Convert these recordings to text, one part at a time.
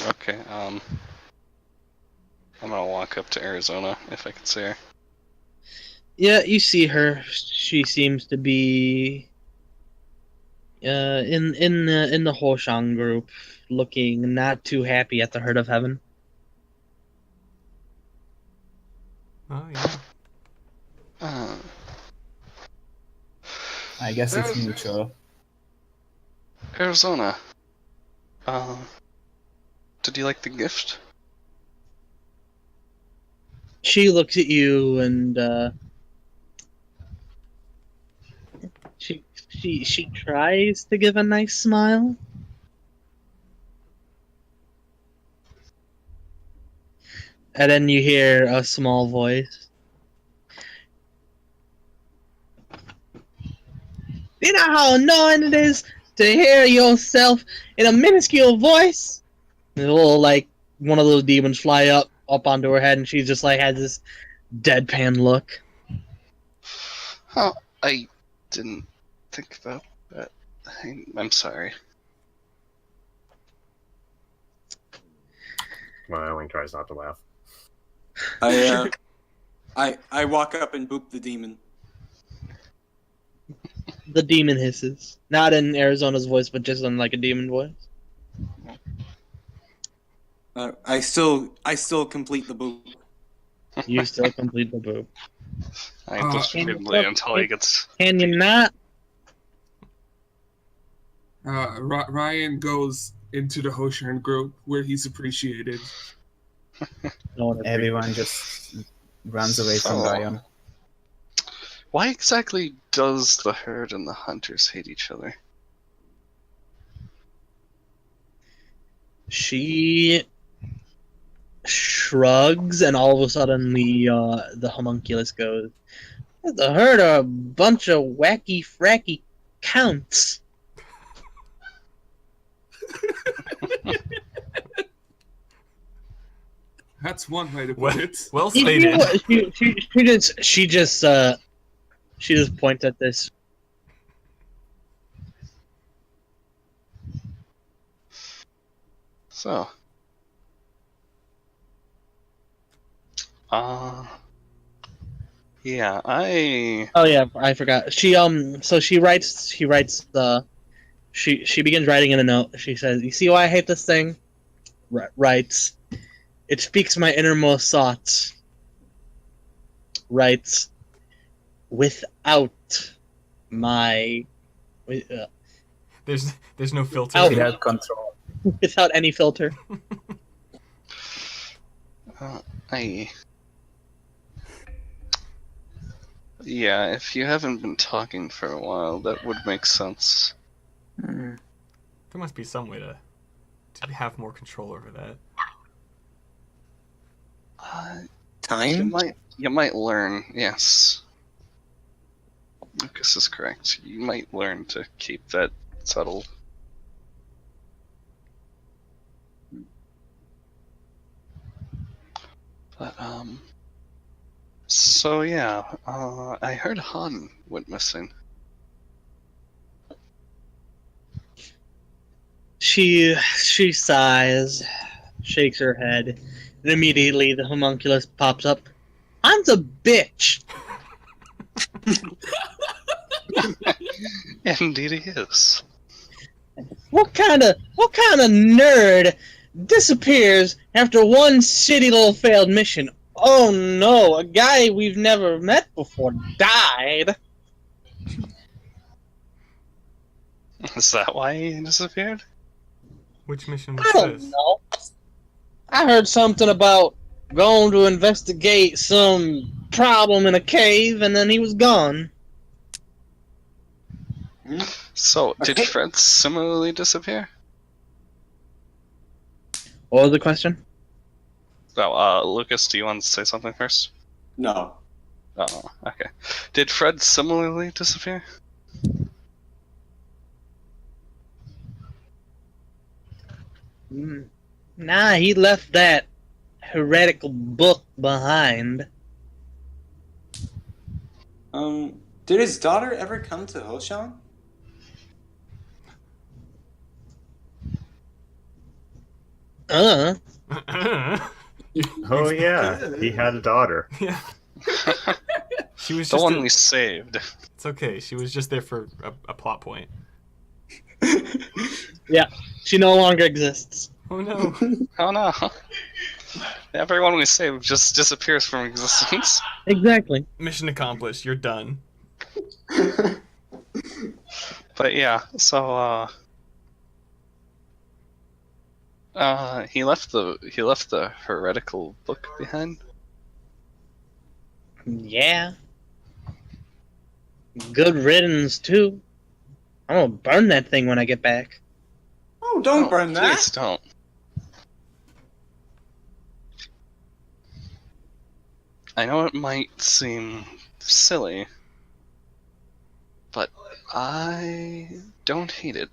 Okay, I'm gonna walk up to Arizona if I can see her. Yeah, you see her. She seems to be in the Huoshan group, looking not too happy at the hurt of heaven. Oh yeah. Uh, I guess it's Ari- mutual. Arizona. Uh, did you like the gift? She looks at you and she tries to give a nice smile. And then you hear a small voice. You know how annoying it is to hear yourself in a minuscule voice? And a little, like, one of those demons fly up onto her head, and she just, like, has this deadpan look. Oh, I didn't think about that. I'm sorry. Smiling tries not to laugh. I walk up and boop the demon. The demon hisses. Not in Arizona's voice, but just in, like, a demon voice. I still complete the boop. You still complete the boop. I just Can you repeatedly look- until he gets. Can you not? Ryan goes into the Huoshan group where he's appreciated. No one agrees. Everyone just runs away from So- Ryan. Why exactly does the herd and the hunters hate each other? She shrugs, and all of a sudden the homunculus goes, "The herd are a bunch of wacky, fracky counts." That's one way to put it. Well stated. She just points at this. So. Yeah, Oh yeah, I forgot. So she writes the she begins writing in a note. She says, "You see why I hate this thing?" Writes, "It speaks my innermost thoughts." Writes, "Without my There's no filter. Out. Without control. without any filter." I. Yeah, if you haven't been talking for a while, that would make sense. Hmm. There must be some way to have more control over that. You Time? might learn, yes. Lucas is correct. You might learn to keep that settled. But, so yeah, I heard Han went missing. She sighs, shakes her head, and immediately the homunculus pops up. "Han's a bitch." Indeed he is. What kind of nerd disappears after one shitty little failed mission? Oh no, a guy we've never met before died. Is that why he disappeared? Which mission I was don't this? know. I heard something about going to investigate some problem in a cave, and then he was gone. So, did Okay. Fred similarly disappear? What was the question? Oh, Lucas, do you want to say something first? No. Oh, okay. Did Fred similarly disappear? Nah, he left that heretical book behind. Did his daughter ever come to Huoshan? Uh. Oh yeah, he had a daughter. Yeah. She was The just one we saved. It's okay. She was just there for a plot point. Yeah, she no longer exists. Oh no. Oh no. Everyone we saved just disappears from existence. Exactly. Mission accomplished. You're done. But yeah, so he left the heretical book behind. Yeah. Good riddance too. I'm gonna burn that thing when I get back. Oh, don't burn that. Please don't. I know it might seem silly, but I don't hate it.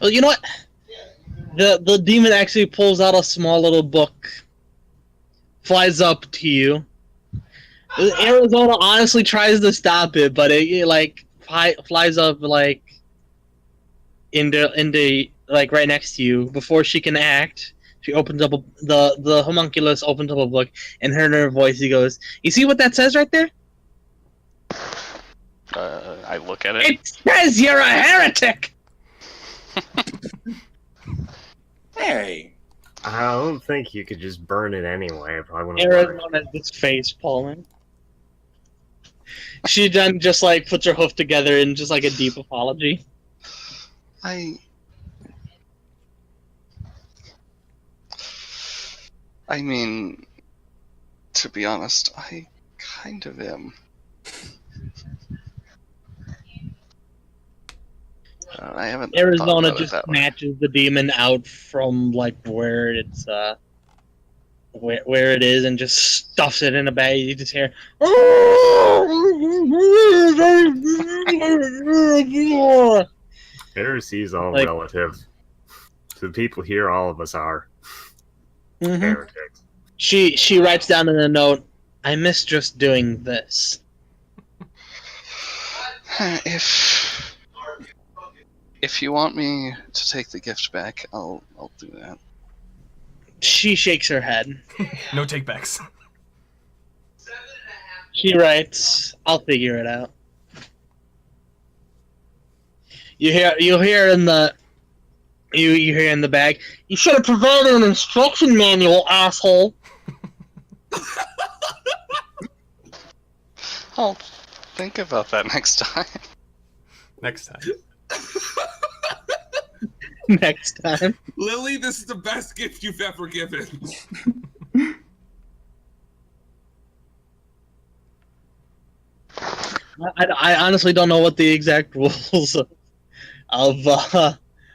Well, you know what? The demon actually pulls out a small little book, flies up to you. Arizona honestly tries to stop it, but it like flies up like into like right next to you. Before she can act, she opens up the homunculus opens up a book, and heard in her voice he goes, "You see what that says right there? I look at it. It says you're a heretic." Hey. I don't think you could just burn it anyway. I probably wouldn't burn it. Arizona's just face palming. She then just like puts her hoof together in just like a deep apology. I mean, to be honest, I kind of am. I haven't thought Arizona about it just that way. snatches the demon out from like where it's where it is and just stuffs it in a bag. You just hear Heresy's all Like- relative. To the people here, all of us are Mhm. heretics. She writes down in a note, "I miss just doing this." If you want me to take the gift back, I'll do that. She shakes her head. No takebacks. She writes, "I'll figure it out." You'll hear in the you hear in the bag, "You should have provided an instruction manual, asshole." I'll think about that next time. Next time. Next time. Lily, this is the best gift you've ever given. I honestly don't know what the exact rules of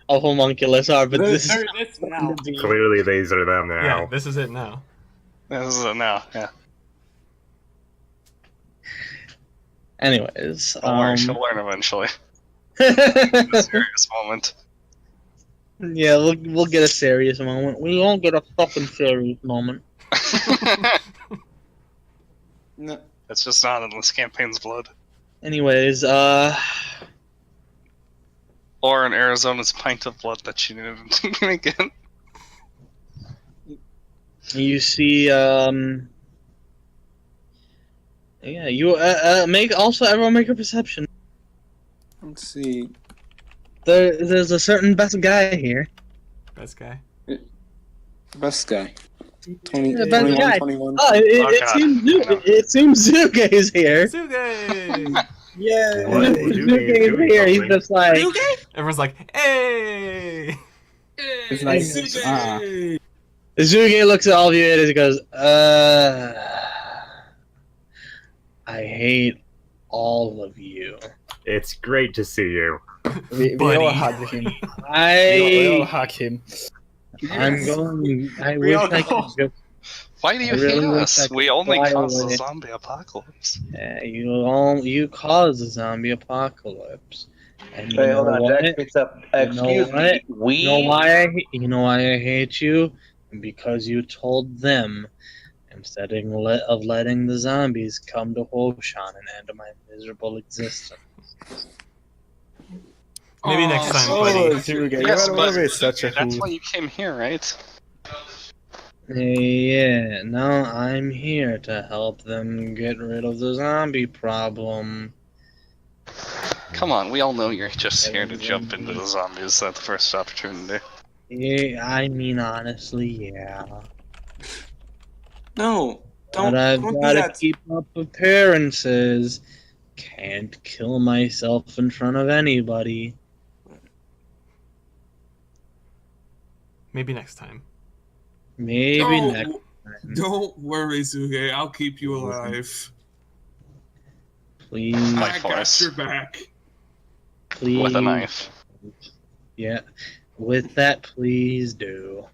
homunculus are, but this is This now. Clearly, these are them now. Yeah, this is it now. This is it now, yeah. Anyways, Don't worry, she'll learn eventually. A serious moment. yeah, we'll get a serious moment. We won't get a fucking serious moment. No. It's just not in this campaign's blood. Anyways, Or in Arizona's pint of blood that she didn't get. you see, yeah, you everyone make a perception. Let's see. There's a certain best guy here. Best guy. Best guy. 20, The best 21, guy. 21. Oh, God, it seems Zuge is here. Suge! Yeah, What? Zuge is doing here. He's something. just like, Everyone's like, hey! It's like, Suge! Zuge looks at all of you and he goes, I hate all of you. It's great to see you. we Buddy. all hug him. We all hug him. I'm going. I We wish all I go. could just. Why do you I really hate wish I us? could We only fly caused away. a zombie apocalypse. You caused a zombie apocalypse. And you Wait, know hold on. what? Jack picks up. You know Excuse what? me. We. You know why I hate you? Because you told them instead of letting the zombies come to Huoshan and end my miserable existence. Maybe next time, Oh, buddy. Zuge, Yes, you're but always such a that's fool. why you came here, right? Yeah, no, I'm here to help them get rid of the zombie problem. Come on, we all know you're just here to jump into the zombies at the first opportunity. Yeah, I mean, honestly, yeah. No, But I've don't do got to that. keep up appearances. Can't kill myself in front of anybody. Maybe next time. Maybe next Don't, time. don't worry, Zuge. I'll keep you alive. Please, By I force. got your back. please. With a knife. Yeah, with that, please do.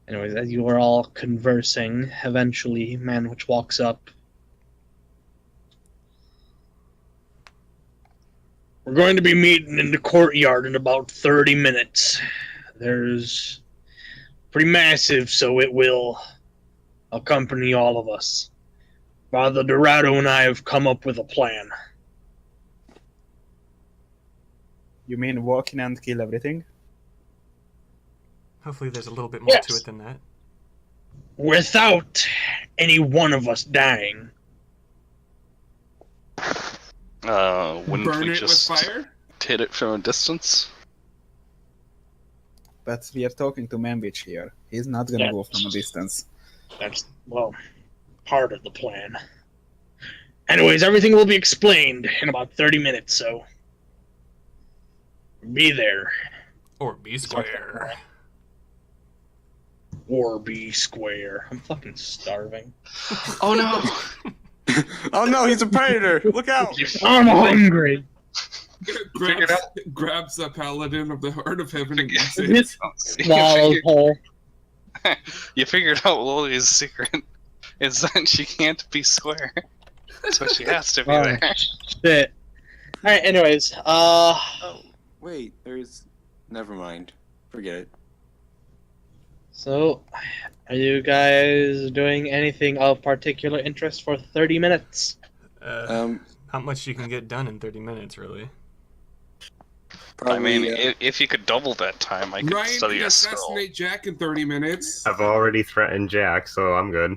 Anyways, as you are all conversing, eventually, Manwich walks up. We're going to be meeting in the courtyard in about 30 minutes. There's pretty massive, so it will accompany all of us. Father Dorado and I have come up with a plan. You mean walk in and kill everything? Hopefully there's a little bit more to Yes. it than that. Without any one of us dying. Wouldn't Burn we it with just fire? hit it from a distance? But we are talking to Manwich here. He's not gonna Yeah. go from a distance. That's, well, part of the plan. Anyways, everything will be explained in about 30 minutes, so be there. Or B square. Or be square. I'm fucking starving. Oh no! Oh no, he's a predator! Look out! I'm hungry. Figured Grabs the paladin of the Heart of Heaven and eats It it. swallows whole. You figured out Loli's secret is that she can't be square. So she has to be Oh, there. shit. Alright, anyways, Oh, wait, there's. Never mind. Forget it. so, are you guys doing anything of particular interest for 30 minutes? Not much you can get done in 30 minutes, really. Probably. I mean, if you could double that time, I could Ryan study can a spell. assassinate Jack in 30 minutes. I've already threatened Jack, so I'm good.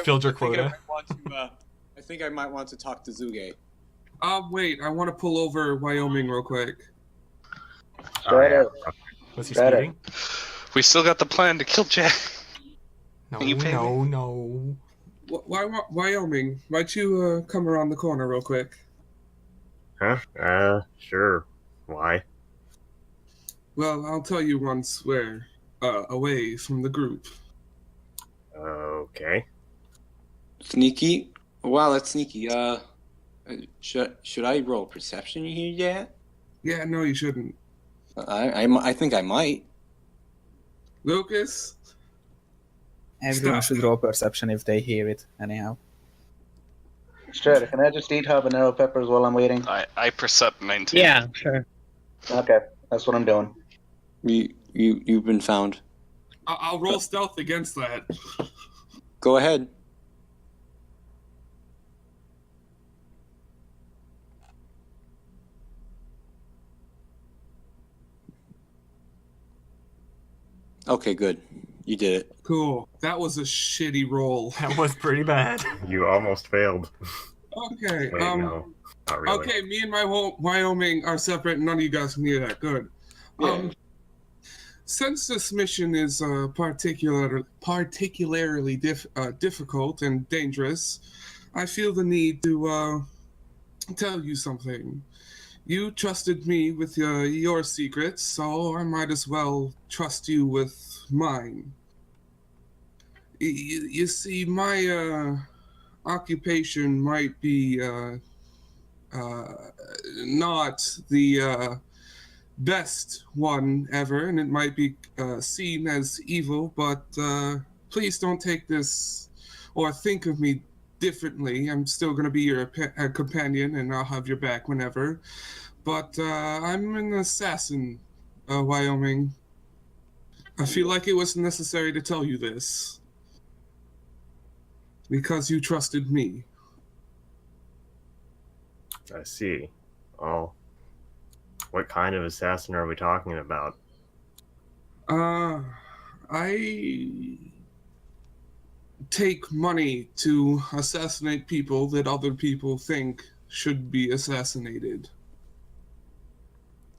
Filled your I think quota. I think I might want to talk to Zuge. Wait, I want to pull over Wyoming real quick. Oh, yeah. Was he Better. speeding? We still got the plan to kill Jack. No, Can you pay no, no. Wyoming? Why'd you come around the corner real quick? Huh? Sure. Why? Well, I'll tell you once we're away from the group. Okay. Sneaky? Wow, that's sneaky. Should I roll perception here yet? Yeah, no, you shouldn't. I think I might. Lucas? Everyone Stop. should roll perception if they hear it, anyhow. Sure, can I just eat habanero peppers while I'm waiting? I percept 19. Yeah, sure. Okay, that's what I'm doing. You've been found. I'll roll stealth against that. Go ahead. Okay, good. You did it. Cool. That was a shitty roll. That was pretty bad. You almost failed. Okay. Wait, no. Not really. Okay, me and my Wyoming are separate. None of you guys can hear that. Good. Yeah. Since this mission is particularly difficult and dangerous, I feel the need to tell you something. You trusted me with your secrets, so I might as well trust you with mine. You see, my occupation might be not the best one ever, and it might be seen as evil, but please don't take this or think of me differently. I'm still going to be your companion, and I'll have your back whenever. But I'm an assassin, Wyoming. I feel like it was necessary to tell you this. Because you trusted me. I see. Well, what kind of assassin are we talking about? I take money to assassinate people that other people think should be assassinated.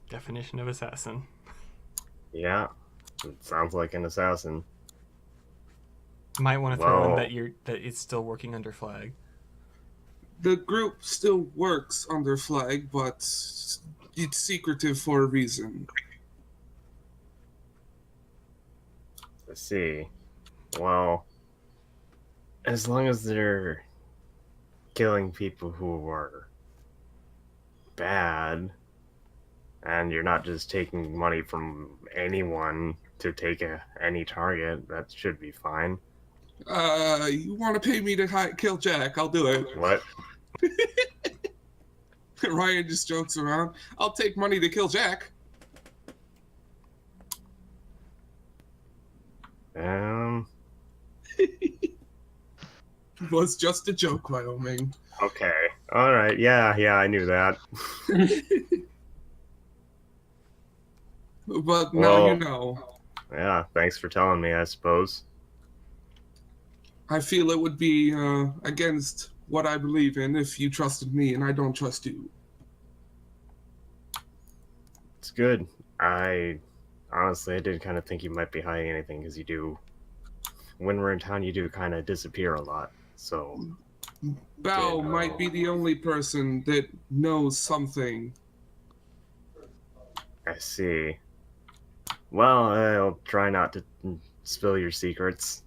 Definition of assassin. Yeah, it sounds like an assassin. Might want to throw in Well- that it's still working under flag. The group still works under flag, but it's secretive for a reason. I see. Well, as long as they're killing people who are bad, and you're not just taking money from anyone to take any target, that should be fine. You want to pay me to kill Jack? I'll do it. What? Ryan just jokes around. I'll take money to kill Jack. It was just a joke, Wyoming. Okay. Alright, yeah, I knew that. But now Well- you know. Yeah, thanks for telling me, I suppose. I feel it would be against what I believe in if you trusted me and I don't trust you. It's good. I did kind of think you might be hiding anything, because you do. When we're in town, you do kind of disappear a lot. So, Bao Yeah. might be the only person that knows something. I see. Well, I'll try not to spill your secrets.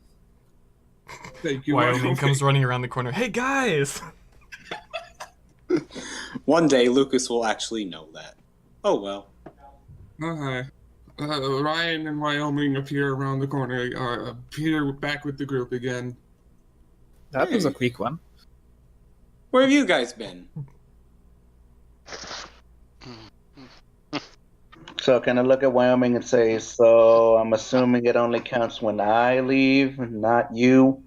Thank you, Wyoming comes running around the corner. Hey guys! One day, Lucas will actually know that. Oh well. Okay. Ryan and Wyoming appear around the corner, appear back with the group again. That was a quick one. Where have you guys been? So can I look at Wyoming and say, so I'm assuming it only counts when I leave, not you?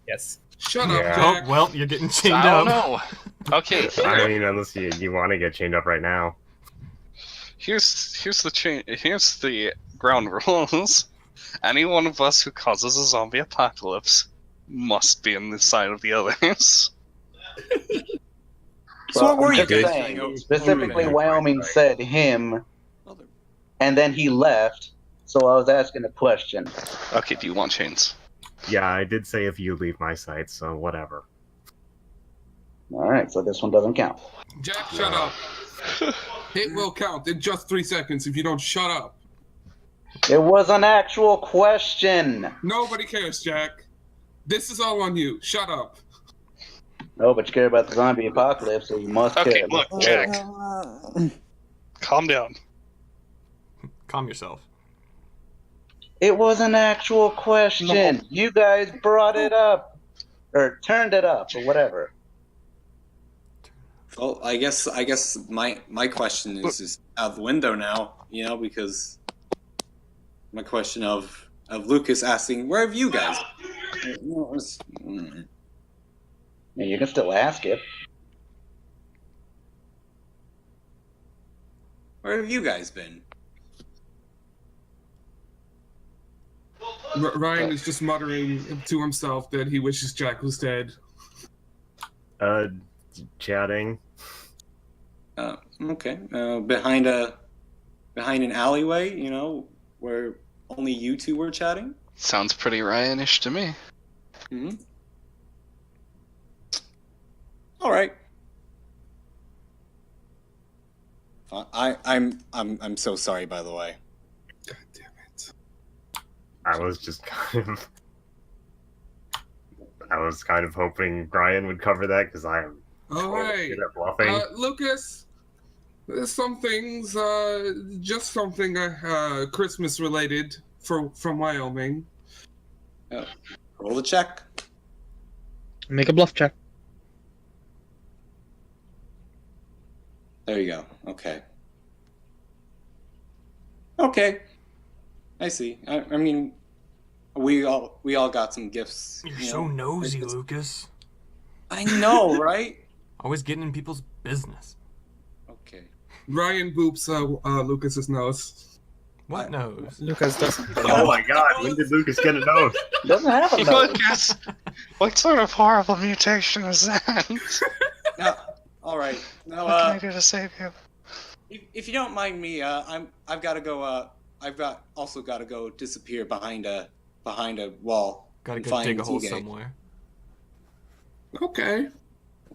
Yes. Shut Yeah. up, Oh, Jack. well, you're getting chained I don't up. know. Okay, I mean, unless you want to get chained up right now. here's the ground rules. Any one of us who causes a zombie apocalypse must be on the side of the others. So what were I'm you just guys saying, doing? specifically, Wyoming Right. said him, and then he left. So I was asking a question. Okay, do you want chains? Yeah, I did say if you leave my sight, so whatever. All right, so this one doesn't count. Jack, shut up. It will count in just 3 seconds if you don't shut up. It was an actual question. Nobody cares, Jack. This is all on you. Shut up. No, but you care about the zombie apocalypse, so you must Okay, care. look, Jack, calm down. Calm yourself. It was an actual question. You guys brought it up, or turned it up, or whatever. Well, I guess my question is out the window now, because my question of Lucas asking, where have you guys? And you can still ask it. Where have you guys been? Ryan is just muttering to himself that he wishes Jack was dead. Chatting. Okay. Behind an alleyway, where only you two were chatting. Sounds pretty Ryanish to me. Hmm. All right. I'm so sorry, by the way. God damn it. I was kind of hoping Brian would cover that, because I am All right. good at bluffing. Lucas, there's some things, just something Christmas related from Wyoming. Roll the check. Make a bluff check. There you go. Okay. Okay. I see. I mean, we all got some gifts. You're you so know. nosy, It's- Lucas. I know, right? Always getting in people's business. Okay. Ryan boops Lucas's nose. What nose? Lucas doesn't. Oh my god, when did Lucas get a nose? Doesn't have a nose. Lucas, what sort of horrible mutation is that? Now, all right. Now, What can I do to save you? if you don't mind me, I've got to go. Also got to go disappear behind a wall. Gotta and go find dig a hole Zuge. somewhere. Okay.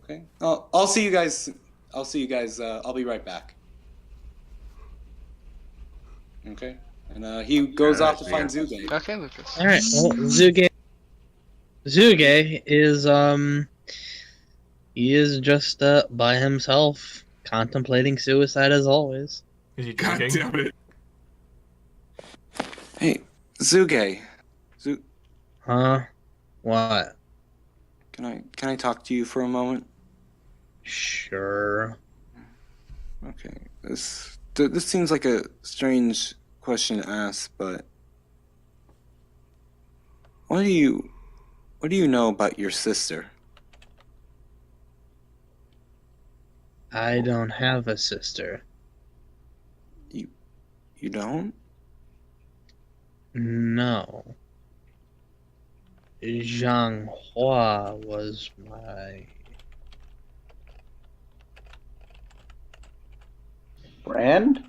Okay. I'll see you guys. I'll be right back. Okay. And he goes off to find Zuge. Okay, Lucas. All right. Well, Zuge is he is just by himself, contemplating suicide as always. Is he God drinking? damn it. Hey, Zuge. Huh? What? Can I talk to you for a moment? Sure. Okay. This seems like a strange question to ask, but what do you know about your sister? I don't have a sister. You don't? No. Zhang Hua was my. Friend?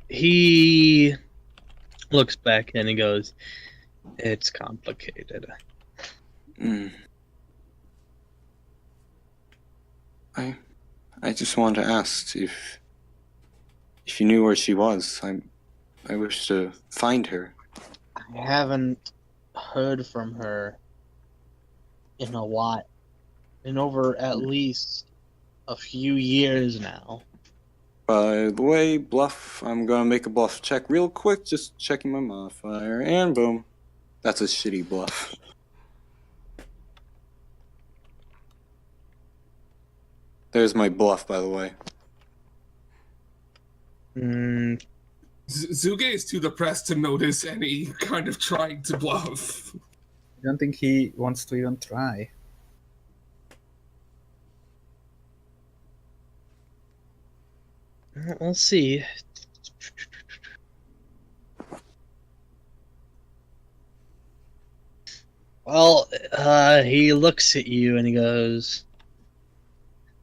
He looks back and he goes, "It's complicated." Mm. I just wanted to ask if you knew where she was. I wish to find her. I haven't heard from her in a while. In over at least a few years now. By the way, bluff. I'm gonna make a bluff check real quick, just checking my modifier, and boom. That's a shitty bluff. There's my bluff, by the way. Mm, Zuge is too depressed to notice any kind of trying to bluff. I don't think he wants to even try. we'll see. Well, he looks at you and he goes,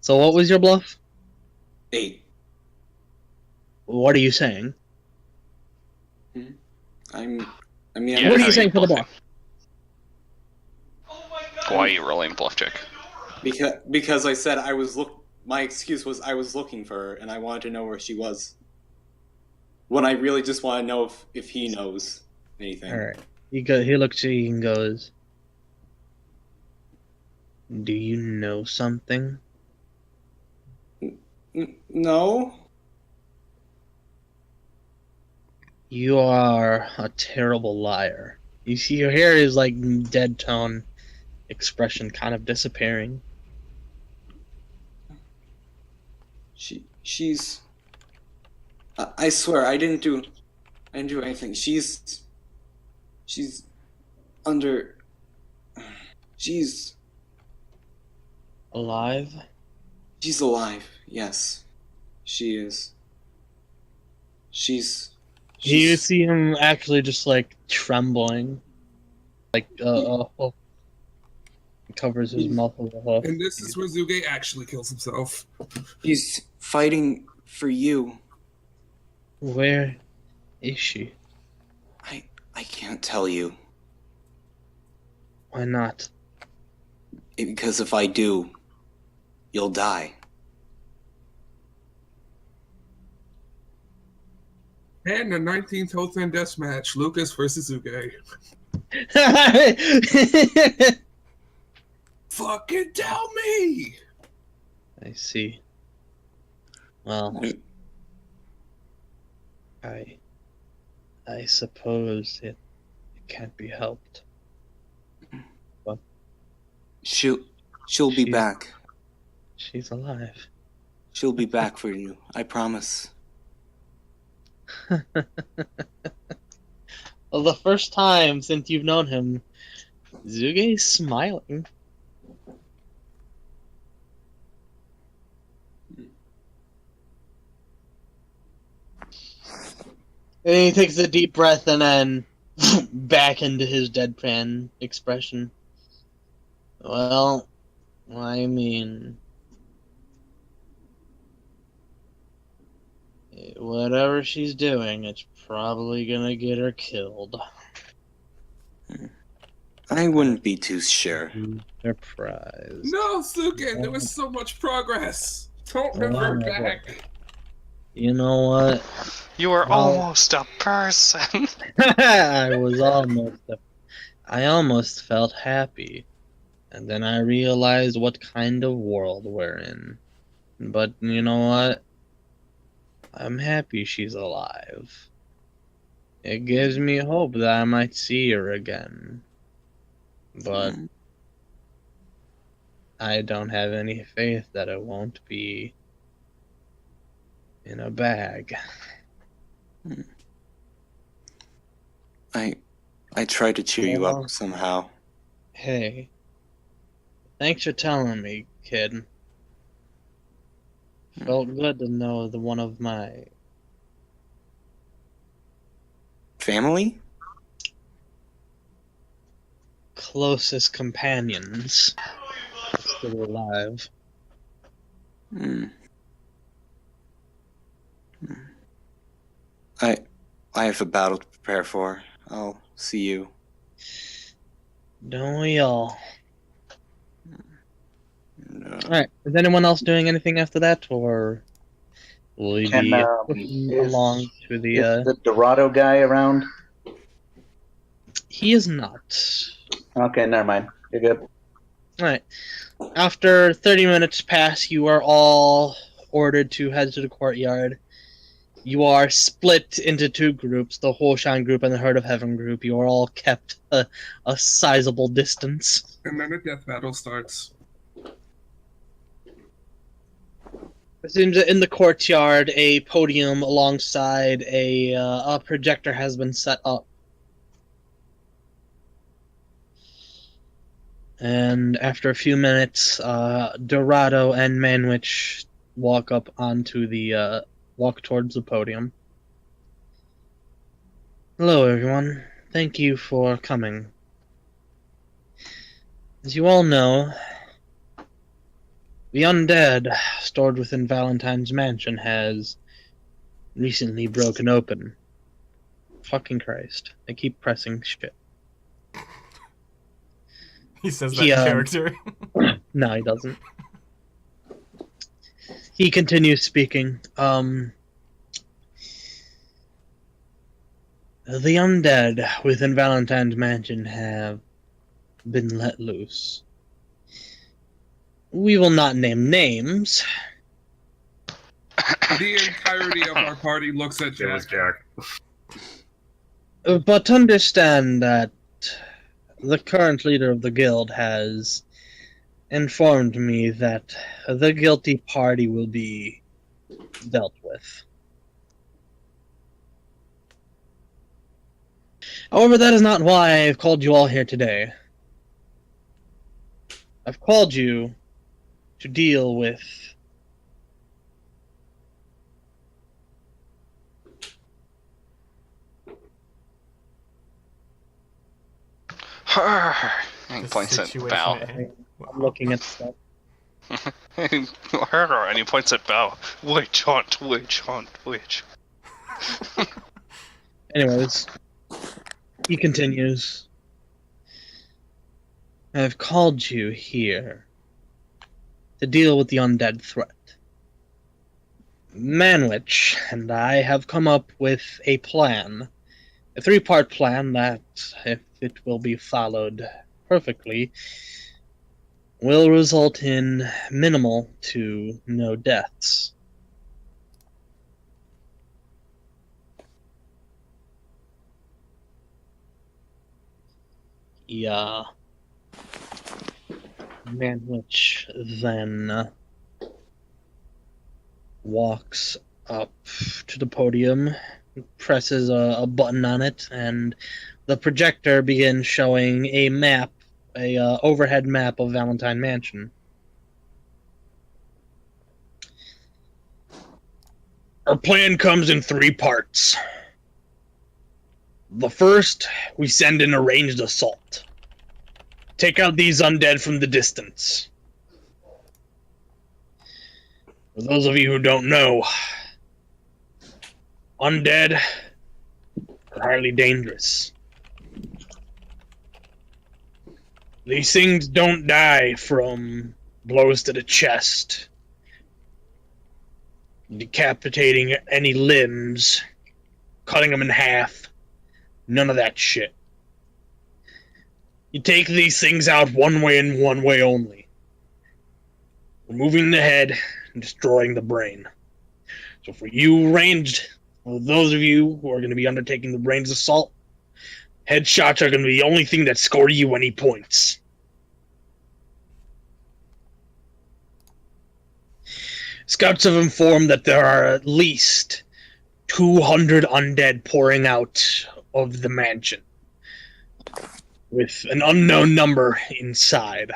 "So what was your bluff? 8. What are you saying?" I mean, Yeah, What are how you saying for the bluffing? bluff? Why are you rolling bluff check? because I said my excuse was I was looking for her and I wanted to know where she was. When I really just want to know if he knows anything. All right. He looks at you and goes, "Do you know something?" No. You are a terrible liar. You see, your hair is like dead tone expression kind of disappearing. She's. I swear I didn't do anything. She's under. She's Alive? alive. Yes, she is. You see him actually just like trembling. Like, covers his mouth with a hoof. And this is where Zuge actually kills himself. She's fighting for you. Where is she? I can't tell you. Why not? Because if I do, you'll die. And the 19th Hotan Death match, Lucas versus Zuge. Fucking tell me! I see. Well, I suppose it can't be helped. She'll be She's- back. She's alive. She'll be back for you. I promise. Well, the first time since you've known him, Zuge's smiling. And he takes a deep breath and then back into his deadpan expression. Well, I mean, whatever she's doing, it's probably gonna get her killed. I wouldn't be too sure. Surprised. No, Sukin, there was so much progress. Don't revert back. You know what? You were Well- almost a person. I almost felt happy. And then I realized what kind of world we're in. But you know what? I'm happy she's alive. It gives me hope that I might see her again. But I don't have any faith that it won't be in a bag. I tried to cheer you Well- up somehow. Hey, thanks for telling me, kid. Felt good to know that one of my Family? closest companions is still alive. Hmm. I have a battle to prepare for. I'll see you. Don't we all? No. Alright, is anyone else doing anything after that, or will we Can, be pushing along to the, Is the Dorado guy around? He is not. Okay, never mind. You're good. Alright. After 30 minutes pass, you are all ordered to head to the courtyard. You are split into two groups, the Huoshan group and the Herd of Heaven group. You are all kept a sizable distance. And then a death battle starts. It seems that in the courtyard, a podium alongside a projector has been set up. And after a few minutes, Dorado and Manwich walk up onto the walk towards the podium. Hello, everyone. Thank you for coming. As you all know, the undead stored within Valentine's mansion has recently broken open. Fucking Christ. I keep pressing shit. He says that He, in character. No, he doesn't. He continues speaking. The undead within Valentine's mansion have been let loose. We will not name names. The entirety of our party looks at It was Jack. Jack. But understand that the current leader of the guild has informed me that the guilty party will be dealt with. However, that is not why I've called you all here today. I've called you to deal with Her. And he The points at situation Bao. at hand. I'm looking at stuff. Her, and he points at Bao. Witch hunt, witch hunt, witch. Anyways, he continues. I've called you here to deal with the undead threat. Manwich and I have come up with a plan, a three-part plan that, if it will be followed perfectly, will result in minimal to no deaths. Yeah. Manwich then walks up to the podium, presses a button on it, and the projector begins showing a map, a overhead map of Valentine Mansion. Our plan comes in three parts. The first, we send in a ranged assault. Take out these undead from the distance. For those of you who don't know, undead are highly dangerous. These things don't die from blows to the chest, decapitating any limbs, cutting them in half. None of that shit. You take these things out one way and one way only. Removing the head and destroying the brain. So for you ranged, for those of you who are going to be undertaking the ranged assault, headshots are going to be the only thing that score you any points. Scouts have informed that there are at least 200 undead pouring out of the mansion, with an unknown number inside.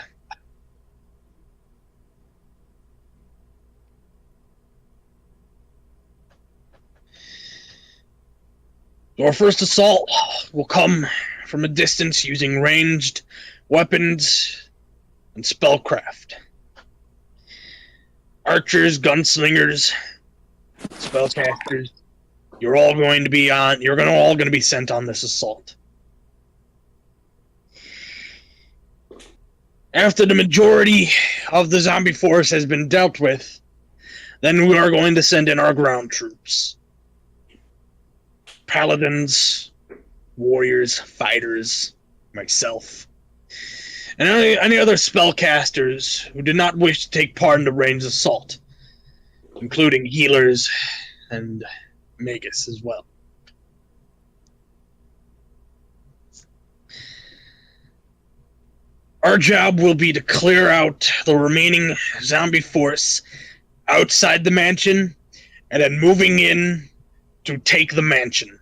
Our first assault will come from a distance using ranged weapons and spellcraft. Archers, gunslingers, spellcasters, you're all going to be sent on this assault. After the majority of the zombie force has been dealt with, then we are going to send in our ground troops. Paladins, warriors, fighters, myself, and any other spellcasters who did not wish to take part in the ranged assault, including healers and magus as well. Our job will be to clear out the remaining zombie force outside the mansion, and then moving in to take the mansion.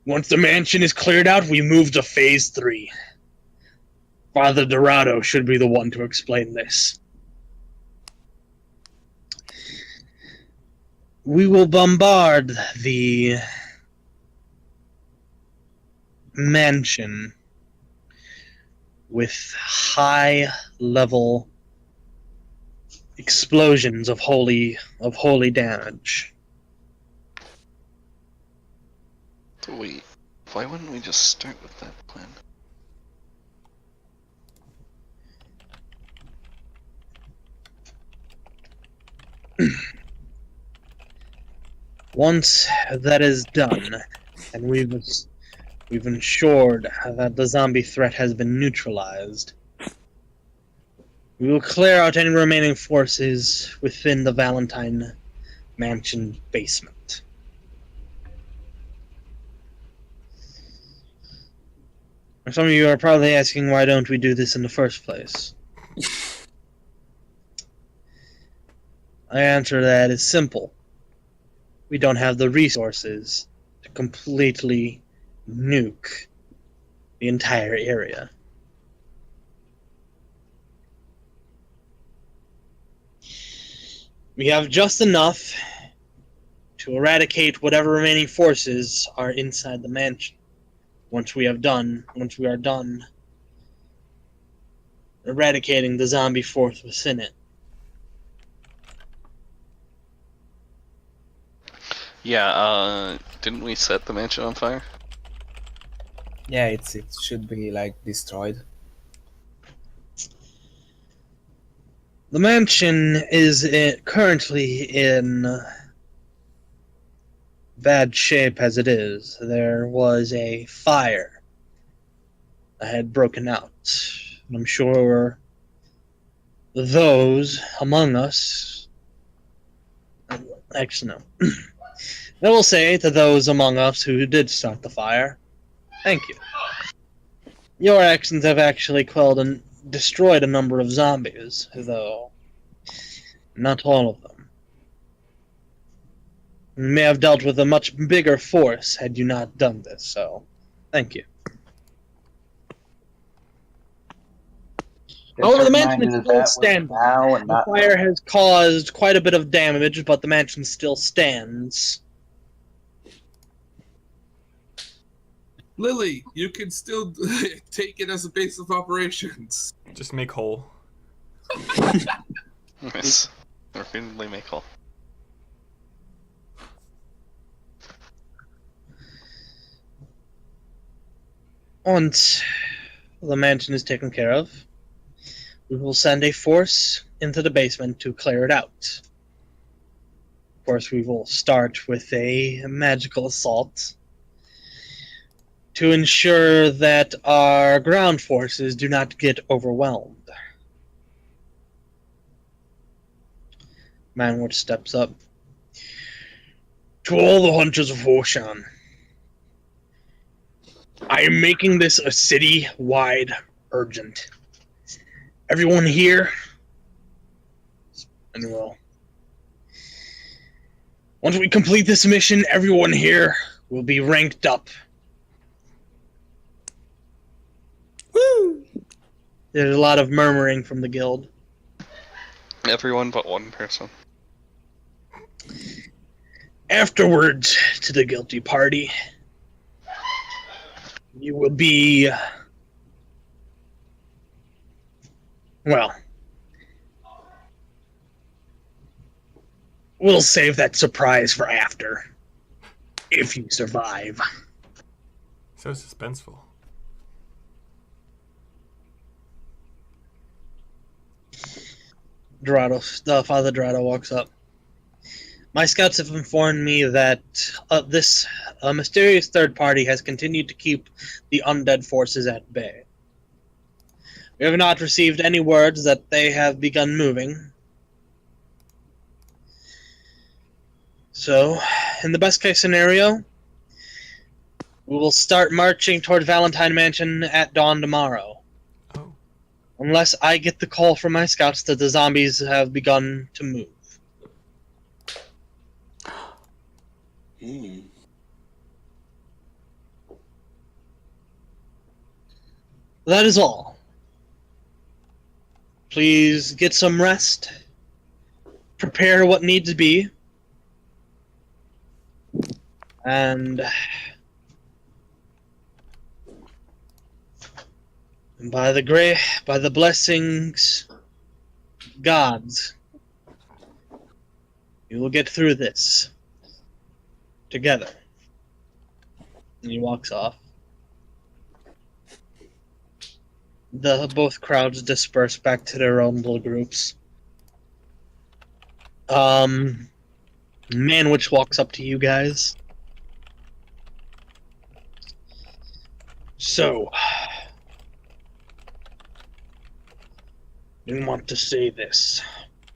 Once the mansion is cleared out, we move to Phase 3. Father Dorado should be the one to explain this. We will bombard the mansion with high-level explosions of holy damage. Wait, why wouldn't we just start with that plan? Once that is done, and we've ensured that the zombie threat has been neutralized, we will clear out any remaining forces within the Valentine Mansion basement. Some of you are probably asking, why don't we do this in the first place? My answer to that is simple. We don't have the resources to completely nuke the entire area. We have just enough to eradicate whatever remaining forces are inside the mansion. Once we are done eradicating the zombie force within it. Yeah, didn't we set the mansion on fire? Yeah, it should be like destroyed. The mansion is currently in bad shape as it is. There was a fire that had broken out. And I'm sure those among us... Actually, no. I will say to those among us who did start the fire, thank you. Your actions have actually quelled and destroyed a number of zombies, though not all of them. You may have dealt with a much bigger force had you not done this, so thank you. However, the mansion is still standing. The fire has caused quite a bit of damage, but the mansion still stands. Lily, you can still take it as a base of operations. Just make whole. Yes. Repeatedly make all. Once the mansion is taken care of, we will send a force into the basement to clear it out. Of course, we will start with a magical assault to ensure that our ground forces do not get overwhelmed. Manwich steps up. To all the hunters of Huoshan, I am making this a city-wide urgent. Everyone here, and well, once we complete this mission, everyone here will be ranked up. Woo! There's a lot of murmuring from the guild. Everyone but one person. Afterwards, to the guilty party, you will be, well, we'll save that surprise for after, if you survive. So suspenseful. Father Dorado walks up. My scouts have informed me that this mysterious third party has continued to keep the undead forces at bay. We have not received any words that they have begun moving. So, in the best case scenario, we will start marching toward Valentine Mansion at dawn tomorrow. Oh. Unless I get the call from my scouts that the zombies have begun to move. Hmm. That is all. Please get some rest. Prepare what needs to be. And by the blessings, gods, you will get through this together. And he walks off. Both crowds disperse back to their own little groups. Manwich walks up to you guys. So, didn't want to say this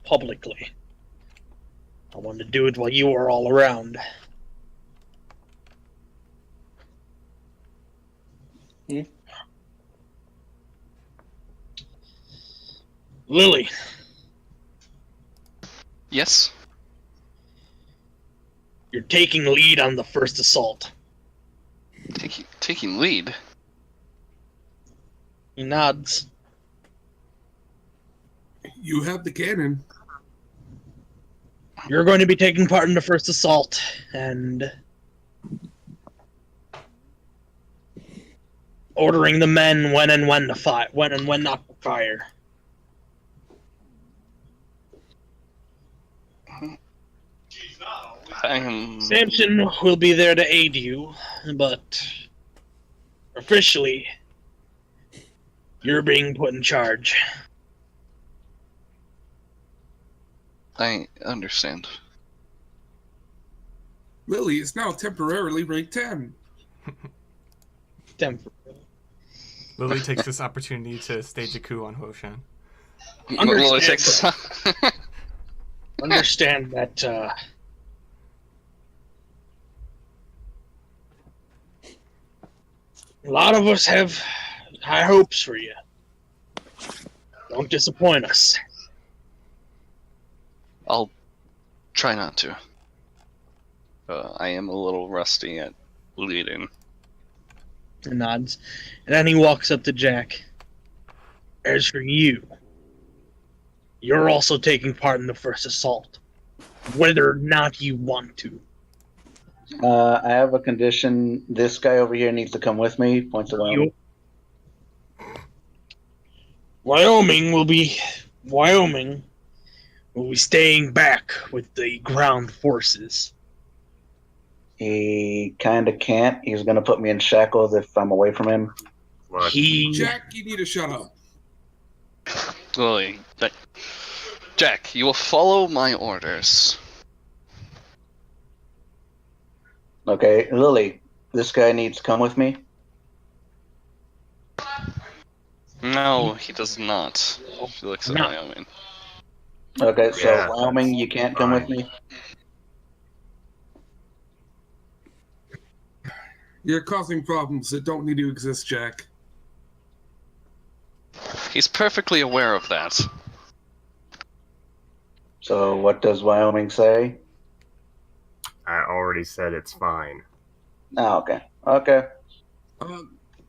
publicly. I wanted to do it while you were all around. Lily, Yes? you're taking lead on the first assault. Taking lead? He nods. You have the cannon. You're going to be taking part in the first assault, and ordering the men when and when to fire, when and when not to fire. Samson will be there to aid you, but officially, you're being put in charge. I understand. Lily is now temporarily rank 10. Lily takes this opportunity to stage a coup on Huoshan. Lily takes Understand that a lot of us have high hopes for you. Don't disappoint us. I'll try not to. I am a little rusty at leading. And nods. And then he walks up to Jack. As for you, you're also taking part in the first assault, whether or not you want to. I have a condition. This guy over here needs to come with me. Points to Wyoming. Wyoming will be staying back with the ground forces. He kind of can't. He's going to put me in shackles if I'm away from him. Look, Jack, you need to shut up. Lily, Jack, you will follow my orders. Okay, Lily, this guy needs to come with me. No, he does not. She looks at No. Wyoming. Okay, so Yeah, Wyoming, you can't come with fine. me. You're causing problems that don't need to exist, Jack. He's perfectly aware of that. So what does Wyoming say? I already said it's fine. Oh, okay. Okay.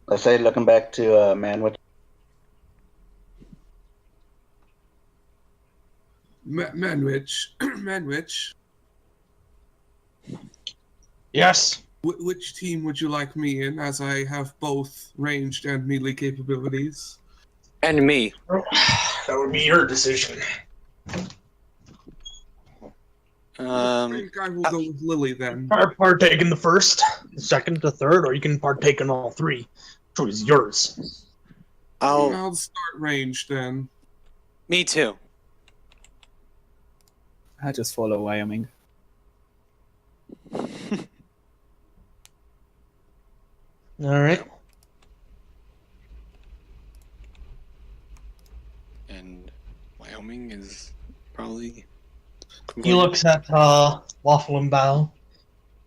Let's say looking back to Manwich. Manwich, Manwich, Yes. which team would you like me in, as I have both ranged and melee capabilities? And me. That would be your decision. I think I will go with Lily then. Partake in the first, the second, the third, or you can partake in all three. Choice is yours. I'll start ranged then. Me too. I just follow Wyoming. All right. And Wyoming is probably. He looks at Waffle and Bow.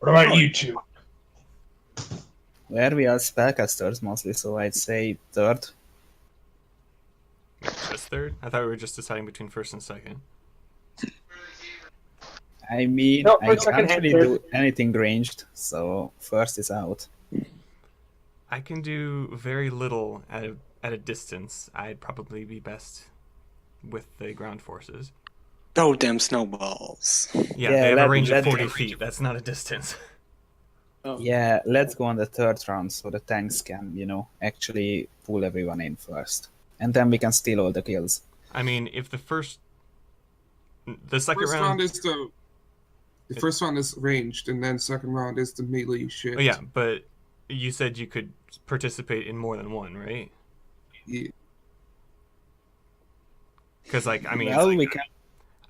What about you two? Where we are spellcasters mostly, so I'd say third. Just third? I thought we were just deciding between first and second. I mean, No, I first, second, can't and really third. do anything ranged, so first is out. I can do very little at a distance. I'd probably be best with the ground forces. Oh, damn snowballs. Yeah, Yeah, they have a range of let- 40 feet. That's not a distance. Oh. Yeah, let's go on the third round so the tanks can, actually pull everyone in first. And then we can steal all the kills. I mean, if the second First round... round is the first round is ranged, and then second round is the melee shit. Oh, yeah, but you said you could participate in more than one, right? Yeah. Because, we can... We can.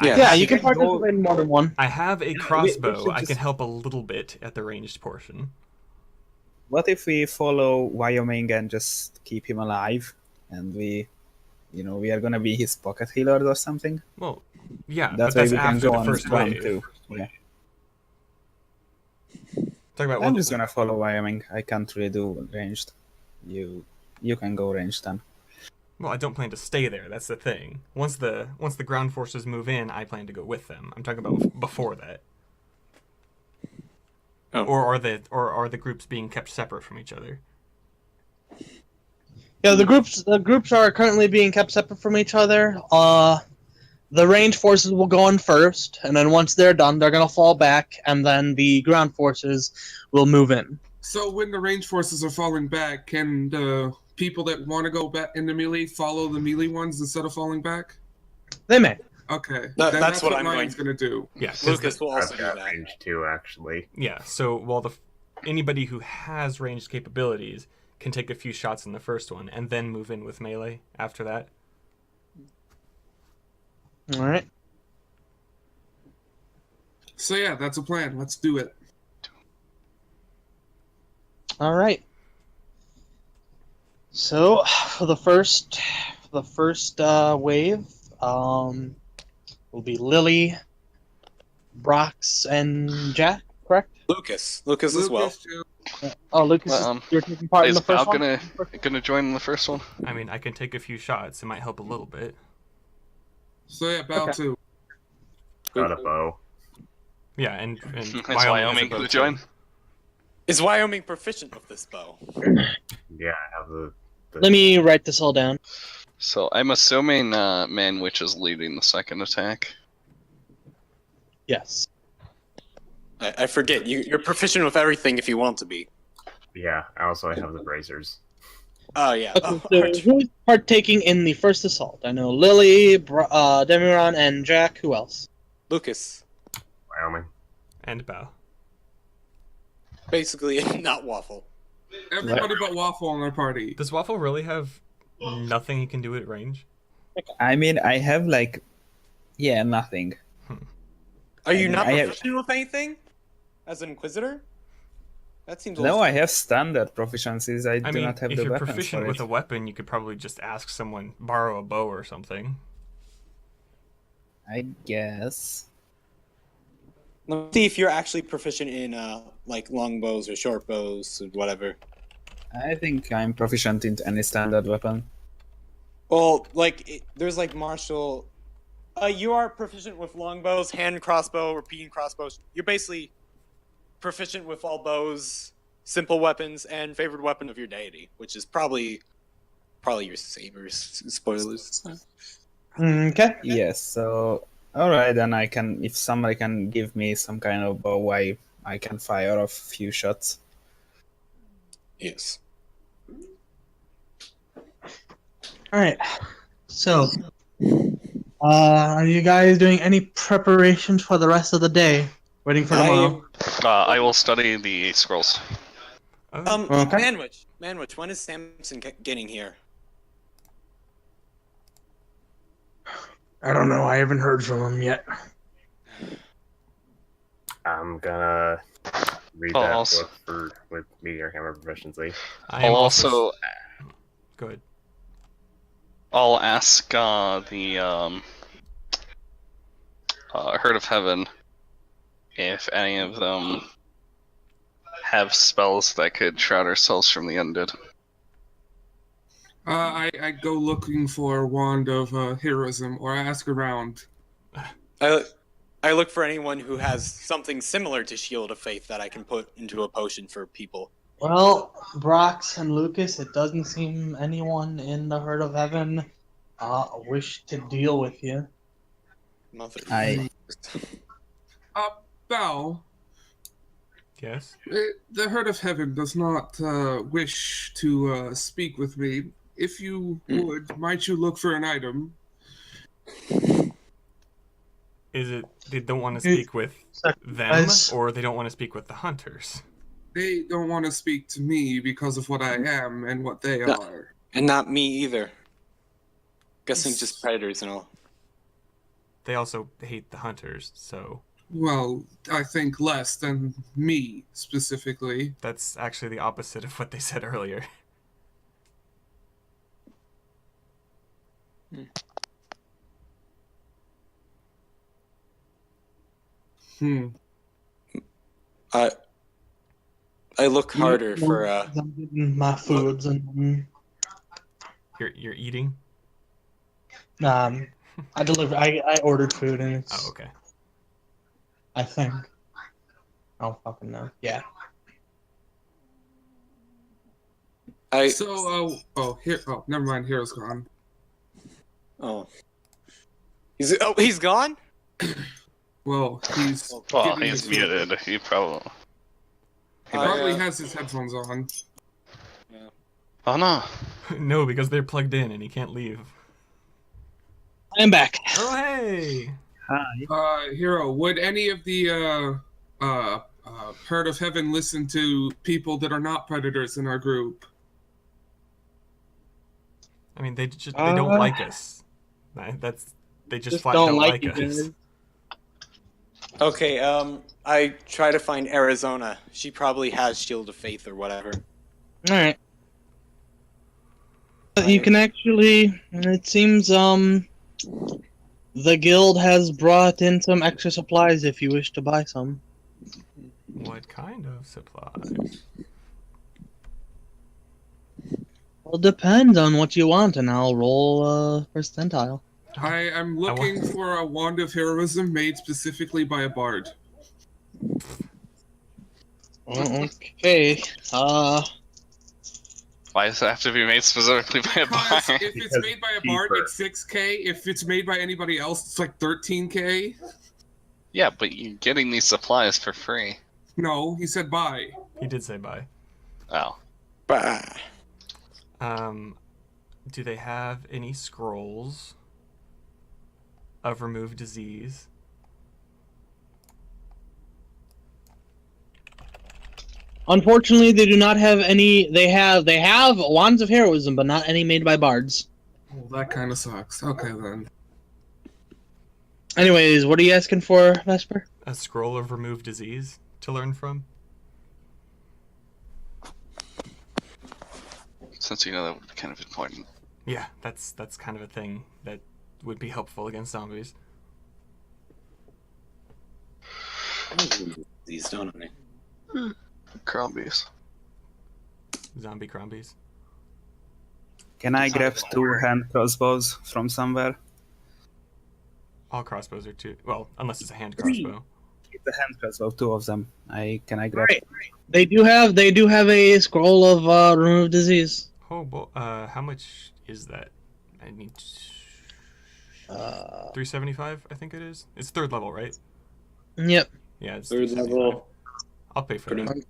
Yeah, you can can go- participate in more than one. I have a we crossbow. should I can just- help a little bit at the ranged portion. What if we follow Wyoming and just keep him alive, and we are gonna be his pocket healers or something? Well, yeah, That but way that's we can after go the on first round wave. two. Yeah. Talk about I'm what... just gonna follow Wyoming. I can't really do ranged. You can go ranged then. Well, I don't plan to stay there. That's the thing. Once the ground forces move in, I plan to go with them. I'm talking about before that. Oh. Or are the groups being kept separate from each other? Yeah, the groups are currently being kept separate from each other. The range forces will go in first, and then once they're done, they're gonna fall back, and then the ground forces will move in. So when the range forces are falling back, can the people that want to go back in the melee follow the melee ones instead of falling back? They may. Okay, That's what I'm Ryan's going- gonna do. Yeah, 'cause Lucas the- will also I've do got that. range too, actually. yeah. So while anybody who has ranged capabilities can take a few shots in the first one and then move in with melee after that. All right. So yeah, that's a plan. Let's do it. All right. So for the first wave, will be Lily, Brox, and Jack. Correct? Lucas as well. too. Oh, Lucas, Well, you're taking part in Is the first Val one. gonna join in the first one? I mean, I can take a few shots. It might help a little bit. So yeah, Bal Okay. too. Got a bow. Yeah, and Is has Wyoming a bow gonna too. join? Is Wyoming proficient with this bow? Yeah, I have the Let me write this all down. So I'm assuming Manwich is leading the second attack. Yes. I forget. You're proficient with everything if you want to be. Yeah, I also have the bracers. Oh yeah. Okay, so who's partaking in the first assault? I know Lily, Demiron, and Jack. Who else? Lucas. Wyoming. And bow. Basically, not Waffle. Everybody but Waffle in our party. Does Waffle really have nothing he can do at range? I mean, I have like, yeah, nothing. Are you not I have- proficient with anything? As an Inquisitor? That seems a No, little I have standard proficiencies. I I do mean, not have if the you're weapons proficient for with it. a weapon, you could probably just ask someone borrow a bow or something. I guess. Let's see if you're actually proficient in like long bows or short bows or whatever. I think I'm proficient in any standard weapon. Well, like there's like martial. You are proficient with longbows, hand crossbow, repeating crossbows. You're basically proficient with all bows, simple weapons, and favorite weapon of your deity, which is probably your sabers. Spoilers. Okay. Yes, so alright, then I can, if somebody can give me some kind of bow, I can fire off a few shots. Yes. All right. So, are you guys doing any preparations for the rest of the day? Waiting for tomorrow. I will study the scrolls. Okay. Manwich, when is Samson getting here? I don't know. I haven't heard from him yet. I'm gonna read I'll that also- book with Meteor Hammer proficiency. I am I'll also Good. I'll ask the Herd of Heaven if any of them have spells that could shroud ourselves from the undead. I go looking for a wand of heroism, or I ask around. I look for anyone who has something similar to Shield of Faith that I can put into a potion for people. Well, Brox and Lucas, it doesn't seem anyone in the Herd of Heaven wish to deal with you. Mother. Bal, Yes. the Herd of Heaven does not wish to speak with me. If you would, might you look for an item? Is it they don't want to speak with them, or they don't want to speak with the hunters? They don't want to speak to me because of what I am and what they No. are. And not me either. Guessing just predators and all. They also hate the hunters, so Well, I think less than me, specifically. that's actually the opposite of what they said earlier. I look harder for I'm getting my foods and You're eating? I delivered. I ordered food and it's. Oh, okay. I think. I don't fucking know. Yeah. Never mind. Hero's gone. He's gone? Well, he's Well, getting he's his- muted. He probably. He probably has his headphones on. Oh no! No, because they're plugged in and he can't leave. I'm back. Oh hey! Hero, would any of the Herd of Heaven listen to people that are not predators in our group? I mean, they don't like us. They just flat don't don't like like you us. guys. Okay, I try to find Arizona. She probably has Shield of Faith or whatever. All right. You can actually. It seems the guild has brought in some extra supplies if you wish to buy some. What kind of supplies? Well, depends on what you want, and I'll roll percentile. I am looking for a wand of heroism made specifically by a bard. Okay. Why does it have to be made specifically by a Because bard? if it's made by a bard, it's 6K. If it's made by anybody else, it's like 13K. Yeah, but you're getting these supplies for free. No, he said bye. He did say bye. Oh. Bah. Do they have any scrolls of remove disease? Unfortunately, they do not have any. They have wands of heroism, but not any made by bards. Well, that kind of sucks. Okay, then. Anyways, what are you asking for, Vesper? A scroll of remove disease to learn from? Since you know that would be kind of important. Yeah, that's kind of a thing that would be helpful against zombies. These don't I? Crombies. Zombie crombies. Can I grab 2 hand crossbows from somewhere? All crossbows are two. Well, unless it's a hand crossbow. It's a hand crossbow, 2 of them. Can I grab? Right. They do have a scroll of remove disease. Oh, boy. How much is that? I need 375. I think it is. It's 3rd level, right? Yep. Yeah, it's 3rd 375. level. I'll pay for that.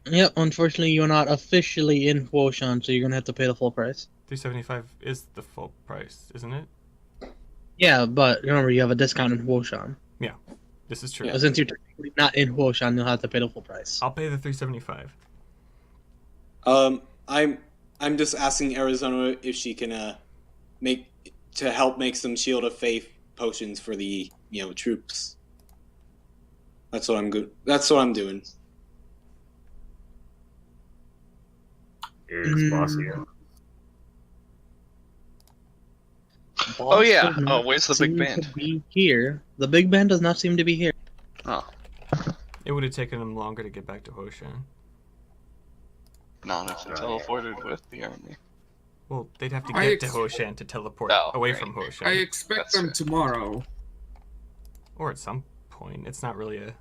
Yep. Unfortunately, you're not officially in Huoshan, so you're gonna have to pay the full price. 375 is the full price, isn't it? Yeah, but remember you have a discount in Huoshan. This is true. But since you're technically not in Huoshan, you'll have to pay the full price. I'll pay the 375. I'm just asking Arizona if she can help make some Shield of Faith potions for the troops. That's what I'm good. That's what I'm doing. Is boss here? Oh, yeah. Does not Oh, where's the big seem band? to be here. The big band does not seem to be here. Oh, It would have taken them longer to get back to Huoshan. not if they teleported with the army. Well, they'd have to I get to ex- Huoshan to teleport Oh, away right. from Huoshan. I expect That's them right. tomorrow. Or at some point. It's not really a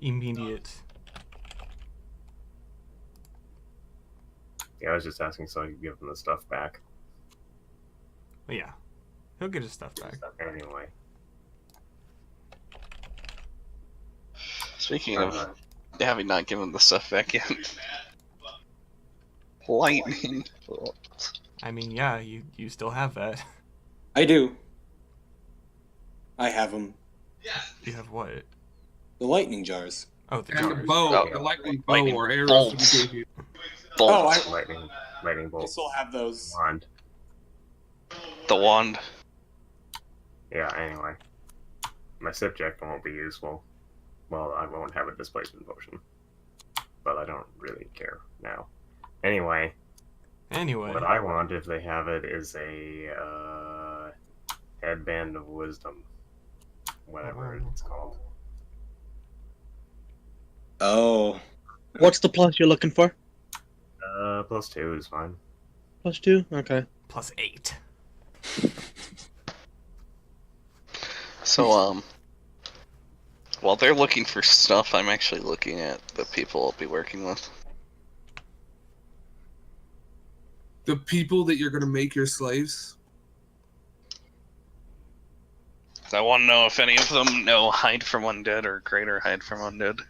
immediate... Yeah, I was just asking so I could give them the stuff back. But yeah. He'll get his stuff back. Anyway. Speaking of having not given the stuff back yet. Lightning bolt. I mean, yeah, you still have that. I do. I have them. You have what? The lightning jars. Oh, the And the jars. bow, Oh, the lightning bow lightning or arrows bolts. that we gave you. Bolt. Oh, I Lightning bolt. still have those. Wand. The wand. Yeah, anyway. My subject won't be useful. Well, I won't have a displacement potion. But I don't really care now. Anyway, Anyway. what I want, if they have it, is a headband of wisdom. Whatever it's called. Oh. What's the plus you're looking for? +2 is fine. +2? Okay. +8. So, while they're looking for stuff, I'm actually looking at the people I'll be working with. The people that you're gonna make your slaves. I want to know if any of them know Hide from Undead or Greater Hide from Undead.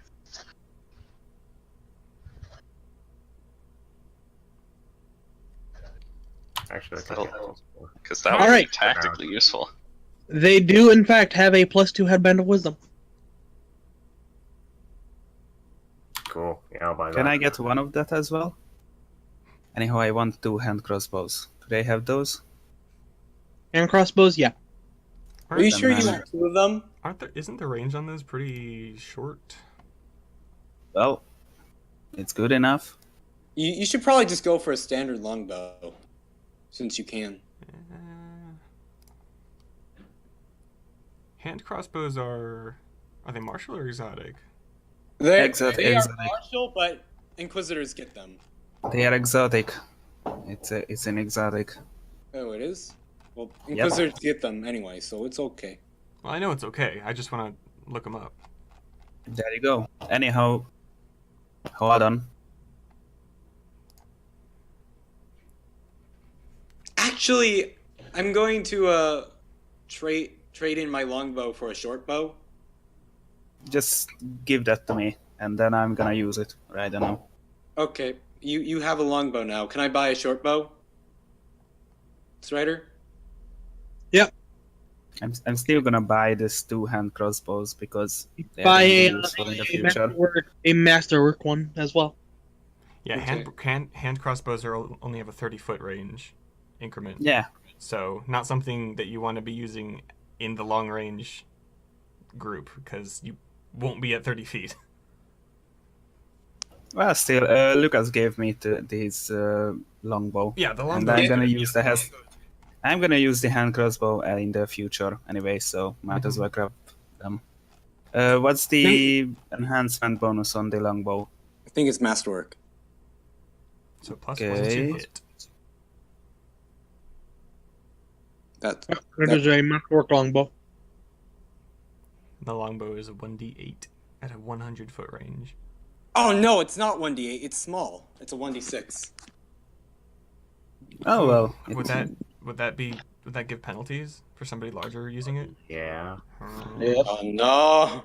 Actually, that could be helpful. Because that would Alright. be tactically useful. They do, in fact, have a +2 headband of wisdom. Cool. Yeah, I'll buy that. Can I get 1 of that as well? Anyhow, I want 2 hand crossbows. Do they have those? And crossbows, yeah. Are you Aren't, sure you Banana. want 2 of them? isn't the range on those pretty short? Well, it's good enough. You should probably just go for a standard longbow, since you can. Hand crossbows are they martial or exotic? They are Exotic. martial, but Inquisitors get them. They are exotic. It's an exotic. Oh, it is? Well, Yep. Inquisitors get them anyway, so it's okay. Well, I know it's okay. I just want to look them up. There you go. Anyhow, hold on. Actually, I'm going to trade in my longbow for a short bow. just give that to me, and then I'm gonna use it right now. Okay, you have a longbow now. Can I buy a short bow? Strider? I'm still gonna buy this 2-hand crossbows because they're Buy gonna be a, useful in the a future. masterwork one as well. Yeah, Okay. hand crossbows only have a 30-foot range increment. Yeah, So not something that you want to be using in the long range group because you won't be at 30 feet. well, still, Lucas gave me his longbow, Yeah, the and longbow. I'm gonna use I'm gonna use the hand crossbow in the future anyway, so might as well grab them. What's the enhancement bonus on the longbow? I think it's masterwork. So plus Okay. 1 to hit. That It is a masterwork longbow. The longbow is a 1d8 at a 100-foot range. Oh no, it's not 1d8. It's small. It's a 1d6. Oh well, Would that give penalties for somebody larger using it? Yeah. Yep. Oh no.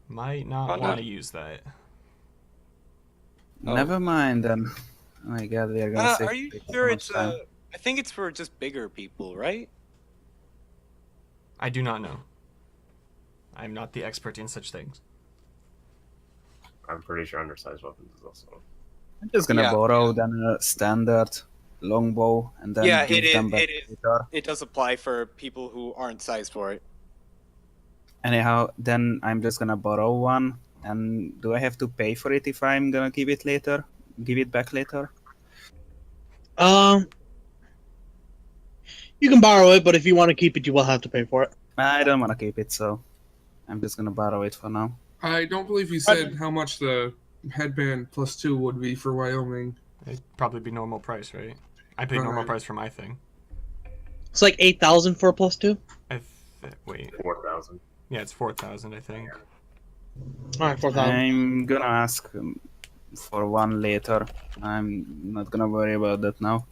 Might not Oh, no. want to use that. Oh. never mind then. Oh my god, we are gonna Are you take sure so it's much time. I think it's for just bigger people, right? I do not know. I'm not the expert in such things. I'm pretty sure undersized weapons is also. I'm just gonna Yeah. borrow then a standard longbow and then Yeah, give it them is. back It is. later. It does apply for people who aren't sized for it. Anyhow, then I'm just gonna borrow one. And do I have to pay for it if I'm gonna give it later? Give it back later? You can borrow it, but if you want to keep it, you will have to pay for it. I don't wanna keep it, so I'm just gonna borrow it for now. I don't believe you said how much the headband +2 would be for Wyoming. It'd probably be normal price, right? I paid normal Alright. price for my thing. It's like 8,000 for a +2. Wait, 4,000. yeah, it's 4,000, I think. All right, 4,000. I'm gonna ask for one later. I'm not gonna worry about that now.